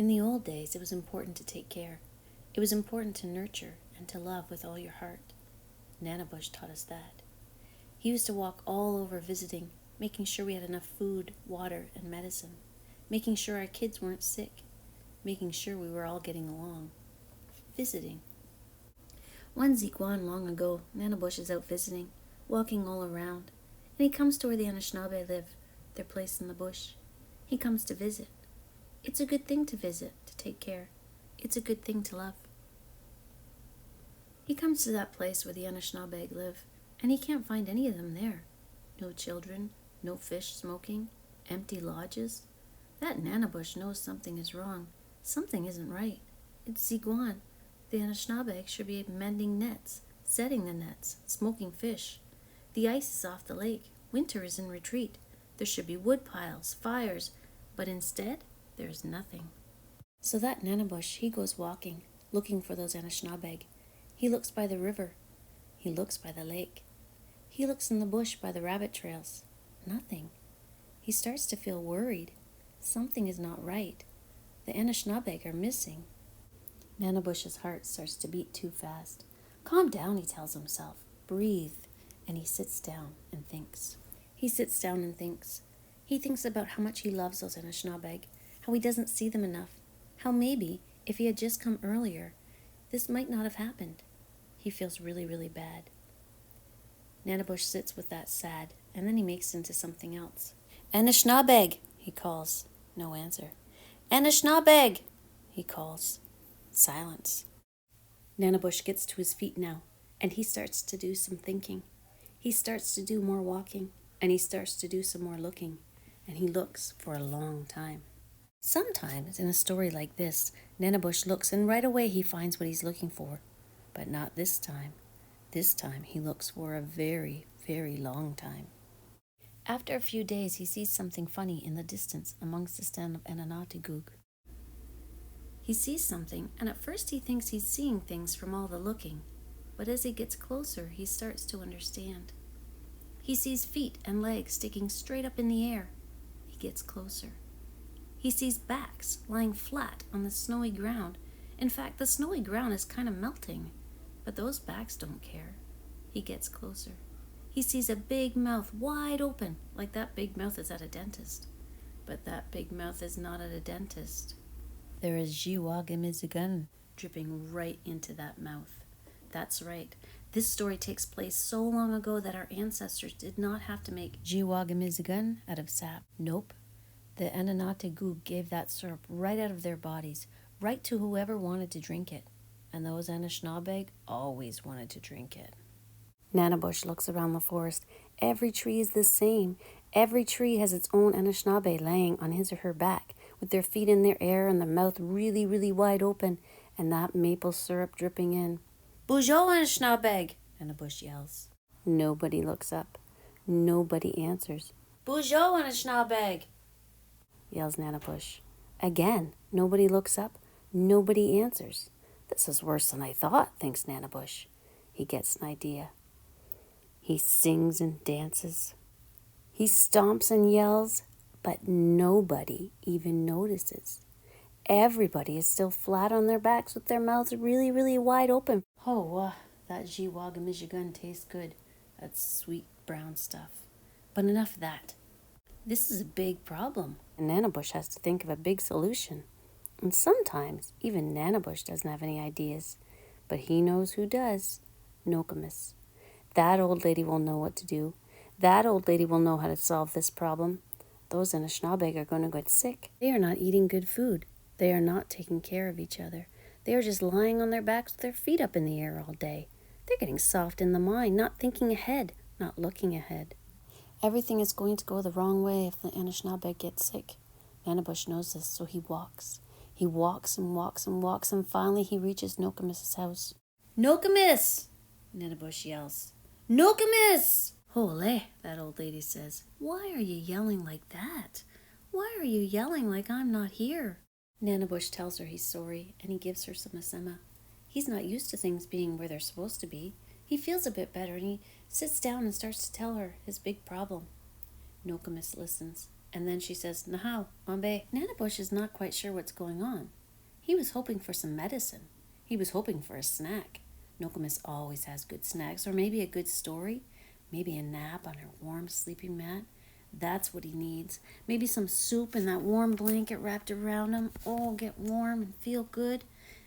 In the old days, it was important to take care. It was important to nurture and to love with all your heart. Nanabush taught us that. He used to walk all over visiting, making sure we had enough food, water, and medicine, making sure our kids weren't sick, making sure we were all getting along. Visiting. One Zhiiwaagamizigan long ago, Nanabush is out visiting, walking all around, and he comes to where the Anishinaabe live, their place in the bush. He comes to visit. It's a good thing to visit, to take care. It's a good thing to love. He comes to that place where the Anishinaabe live, and he can't find any of them there. No children, no fish smoking, empty lodges. That Nanabush knows something is wrong. Something isn't right. It's Zhiiwaagamizigan. The Anishinaabe should be mending nets, setting the nets, smoking fish. The ice is off the lake. Winter is in retreat. There should be wood piles, fires, but instead, there is nothing. So that Nanabush, he goes walking, looking for those Anishinaabe. He looks by the river. He looks by the lake. He looks in the bush by the rabbit trails. Nothing. He starts to feel worried. Something is not right. The Anishinaabe are missing. Nanabush's heart starts to beat too fast. Calm down, he tells himself. Breathe. And he sits down and thinks. He sits down and thinks. He thinks about how much he loves those Anishinaabe, how he doesn't see them enough, how maybe, if he had just come earlier, this might not have happened. He feels really, really bad. Nanabush sits with that sad, and then he makes into something else. Anishinaabe, he calls. No answer. Anishinaabe, he calls. Silence. Nanabush gets to his feet now, and he starts to do some thinking. He starts to do more walking, and he starts to do some more looking, and he looks for a long time. Sometimes in a story like this, Nanabush looks and right away he finds what he's looking for. But not this time. This time he looks for a very, very long time. After a few days, he sees something funny in the distance amongst the stand of Nanabush. He sees something, and at first he thinks he's seeing things from all the looking. But as he gets closer, he starts to understand. He sees feet and legs sticking straight up in the air. He gets closer. He sees backs lying flat on the snowy ground. In fact, the snowy ground is kind of melting. But those backs don't care. He gets closer. He sees a big mouth wide open, like that big mouth is at a dentist. But that big mouth is not at a dentist. There is Zhiiwaagamizigan dripping right into that mouth. That's right. This story takes place so long ago that our ancestors did not have to make Zhiiwaagamizigan out of sap. Nope. The Nanabush gave that syrup right out of their bodies, right to whoever wanted to drink it. And those Anishinaabe always wanted to drink it. Nanabush looks around the forest. Every tree is the same. Every tree has its own Anishinaabe laying on his or her back, with their feet in their air and their mouth really, really wide open, and that maple syrup dripping in. Bonjour, Anishinaabe, Nanabush yells. Nobody looks up. Nobody answers. Bonjour, Anishinaabe, yells Nanabush. Again, nobody looks up. Nobody answers. This is worse than I thought, thinks Nanabush. He gets an idea. He sings and dances. He stomps and yells, but nobody even notices. Everybody is still flat on their backs with their mouths really, really wide open. Oh, that Zhiiwaagamizigan tastes good. That's sweet brown stuff. But enough of that. This is a big problem, and Nanabush has to think of a big solution. And sometimes, even Nanabush doesn't have any ideas. But he knows who does. Nokomis. That old lady will know what to do. That old lady will know how to solve this problem. Those Anishinaabe are going to get sick. They are not eating good food. They are not taking care of each other. They are just lying on their backs with their feet up in the air all day. They're getting soft in the mind, not thinking ahead, not looking ahead. Everything is going to go the wrong way if the Anishinaabe gets sick. Nanabush knows this, so he walks. He walks and walks and walks, and finally he reaches Nokomis' house. Nokomis! Nanabush yells. Nokomis! Holy, that old lady says. Why are you yelling like that? Why are you yelling like I'm not here? Nanabush tells her he's sorry, and he gives her some asema. He's not used to things being where they're supposed to be. He feels a bit better, and he sits down and starts to tell her his big problem. Nokomis listens. And then she says, Nahau, Ambe. Nanabush is not quite sure what's going on. He was hoping for some medicine. He was hoping for a snack. Nokomis always has good snacks, or maybe a good story, maybe a nap on her warm sleeping mat. That's what he needs. Maybe some soup and that warm blanket wrapped around him. Oh, get warm and feel good.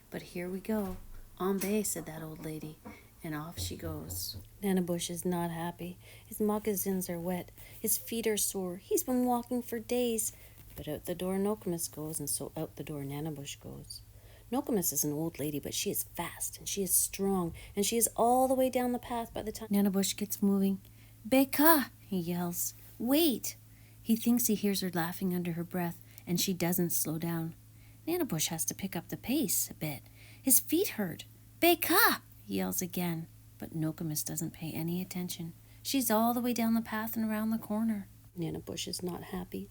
But here we go. Ambe, said that old lady, and off she goes. Nanabush is not happy. His moccasins are wet. His feet are sore. He's been walking for days. But out the door Nokomis goes, and so out the door Nanabush goes. Nokomis is an old lady, but she is fast, and she is strong, and she is all the way down the path by the time Nanabush gets moving. Beka, he yells. Wait! He thinks he hears her laughing under her breath, and she doesn't slow down. Nanabush has to pick up the pace a bit. His feet hurt. Beka! He yells again, but Nokomis doesn't pay any attention. She's all the way down the path and around the corner. Nanabush is not happy.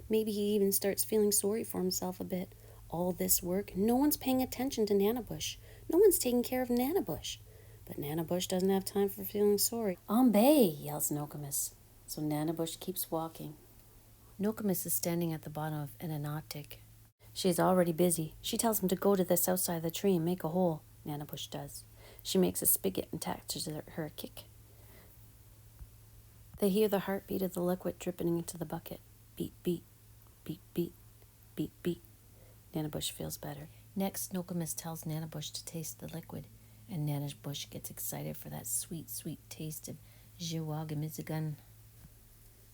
Maybe he even starts feeling sorry for himself a bit. All this work, no one's paying attention to Nanabush. No one's taking care of Nanabush. But Nanabush doesn't have time for feeling sorry. Ambe, yells Nokomis. So Nanabush keeps walking. Nokomis is standing at the bottom of Nanabush. She is already busy. She tells him to go to the south side of the tree and make a hole. Nanabush does. She makes a spigot and attaches her a kick. They hear the heartbeat of the liquid dripping into the bucket. Beat, beat, beat, beat, beat, beat. Nanabush feels better. Next, Nokomis tells Nanabush to taste the liquid, and Nanabush gets excited for that sweet, sweet taste of Zhiiwaagamizigan.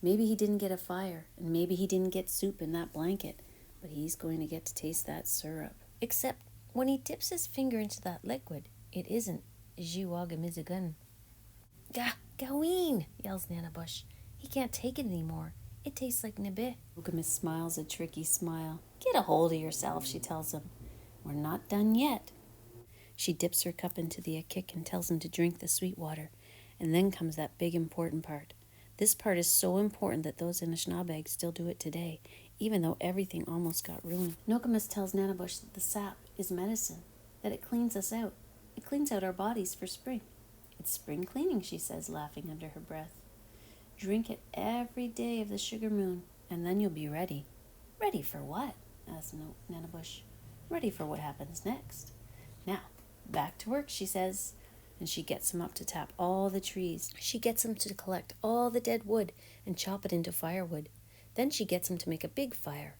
Maybe he didn't get a fire, and maybe he didn't get soup in that blanket, but he's going to get to taste that syrup. Except when he dips his finger into that liquid, it isn't Zhiiwaagamizigan. Gaween, yells Nanabush. He can't take it anymore. It tastes like nibe. Nokomis smiles a tricky smile. Get a hold of yourself, she tells him. We're not done yet. She dips her cup into the akik and tells him to drink the sweet water. And then comes that big important part. This part is so important that those Anishinaabe still do it today, even though everything almost got ruined. Nokomis tells Nanabush that the sap is medicine, that it cleans us out. It cleans out our bodies for spring. It's spring cleaning, she says, laughing under her breath. Drink it every day of the sugar moon, and then you'll be ready. Ready for what? Asks Nanabush. Ready for what happens next. Now, back to work, she says. And she gets him up to tap all the trees. She gets him to collect all the dead wood and chop it into firewood. Then she gets him to make a big fire.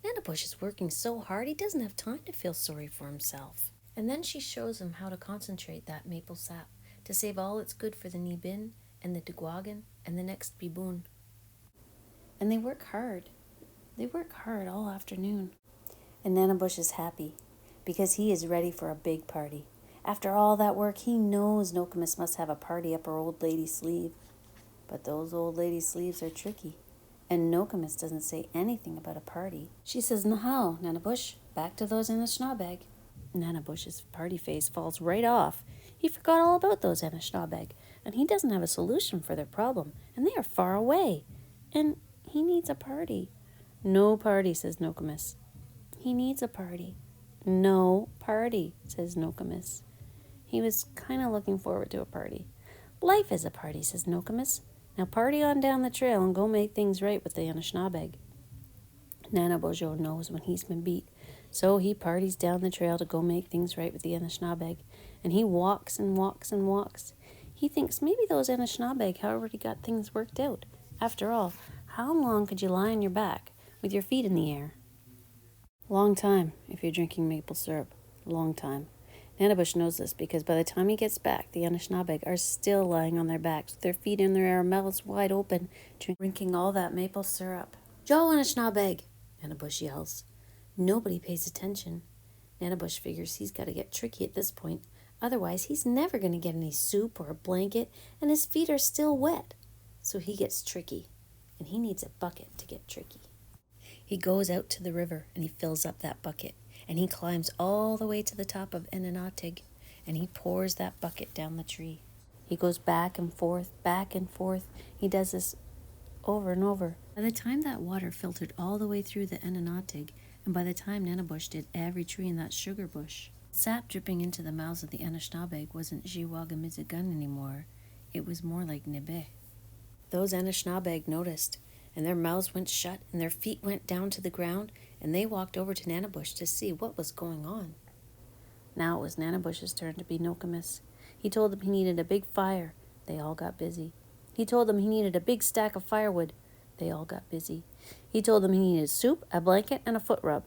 Nanabush is working so hard he doesn't have time to feel sorry for himself. And then she shows him how to concentrate that maple sap to save all it's good for the Nibin and the Dugwagan and the next Biboon. And they work hard. They work hard all afternoon. And Nanabush is happy because he is ready for a big party. After all that work, he knows Nokomis must have a party up her old lady's sleeve. But those old lady's sleeves are tricky, and Nokomis doesn't say anything about a party. She says, Nahau, Nanabush, back to those Anishinaabe. Nanabush's party face falls right off. He forgot all about those Anishinaabe, and he doesn't have a solution for their problem, and they are far away. And he needs a party. No party, says Nokomis. He needs a party. No party, says Nokomis. He was kind of looking forward to a party. Life is a party, says Nokomis. Now party on down the trail and go make things right with the Anishinaabe. Nanabush knows when he's been beat, so he parties down the trail to go make things right with the Anishinaabe. And he walks and walks and walks. He thinks maybe those Anishinaabe already got things worked out. After all, how long could you lie on your back with your feet in the air? Long time, if you're drinking maple syrup. Long time. Nanabush knows this because by the time he gets back, the Anishinaabe are still lying on their backs with their feet in their air, mouths wide open, drinking all that maple syrup. Joe Anishinaabe, Nanabush yells. Nobody pays attention. Nanabush figures he's got to get tricky at this point. Otherwise, he's never going to get any soup or a blanket, and his feet are still wet. So he gets tricky, and he needs a bucket to get tricky. He goes out to the river, and he fills up that bucket. And he climbs all the way to the top of Nanabush, and he pours that bucket down the tree. He goes back and forth, back and forth. He does this over and over. By the time that water filtered all the way through the Nanabush, and by the time Nanabush did every tree in that sugar bush, sap dripping into the mouths of the Anishinaabe wasn't Zhiiwaagamizigan anymore. It was more like nibe. Those Anishinaabe noticed, and their mouths went shut, and their feet went down to the ground, and they walked over to Nanabush to see what was going on. Now it was Nanabush's turn to be Nokomis. He told them he needed a big fire. They all got busy. He told them he needed a big stack of firewood. They all got busy. He told them he needed soup, a blanket, and a foot rub.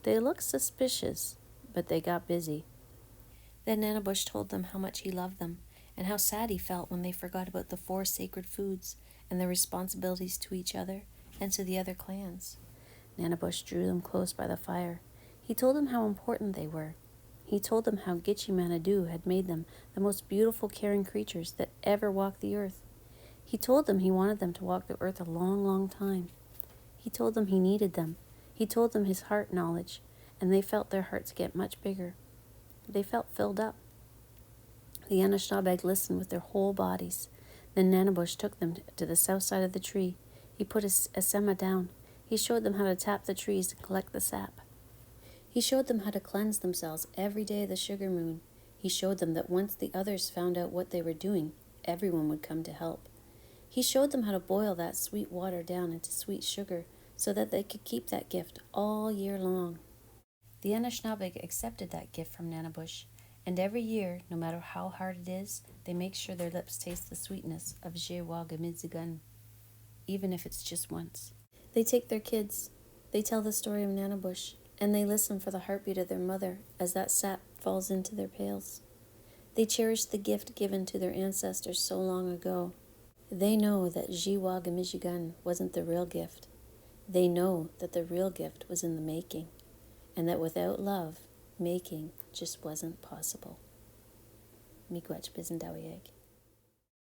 They looked suspicious, but they got busy. Then Nanabush told them how much he loved them, and how sad he felt when they forgot about the 4 sacred foods and their responsibilities to each other and to the other clans. Nanabush drew them close by the fire. He told them how important they were. He told them how Gitchi-Manadu had made them the most beautiful, caring creatures that ever walked the earth. He told them he wanted them to walk the earth a long, long time. He told them he needed them. He told them his heart knowledge, and they felt their hearts get much bigger. They felt filled up. The Anishinaabe listened with their whole bodies. Then Nanabush took them to the south side of the tree. He put a sema down. He showed them how to tap the trees and collect the sap. He showed them how to cleanse themselves every day of the sugar moon. He showed them that once the others found out what they were doing, everyone would come to help. He showed them how to boil that sweet water down into sweet sugar so that they could keep that gift all year long. The Anishinaabe accepted that gift from Nanabush, and every year, no matter how hard it is, they make sure their lips taste the sweetness of Zhiiwaagamizigan, even if it's just once. They take their kids, they tell the story of Nanabush, and they listen for the heartbeat of their mother as that sap falls into their pails. They cherish the gift given to their ancestors so long ago. They know that Zhiiwaagamizigan wasn't the real gift. They know that the real gift was in the making, and that without love, making just wasn't possible. Miigwech Bizendawiyeg.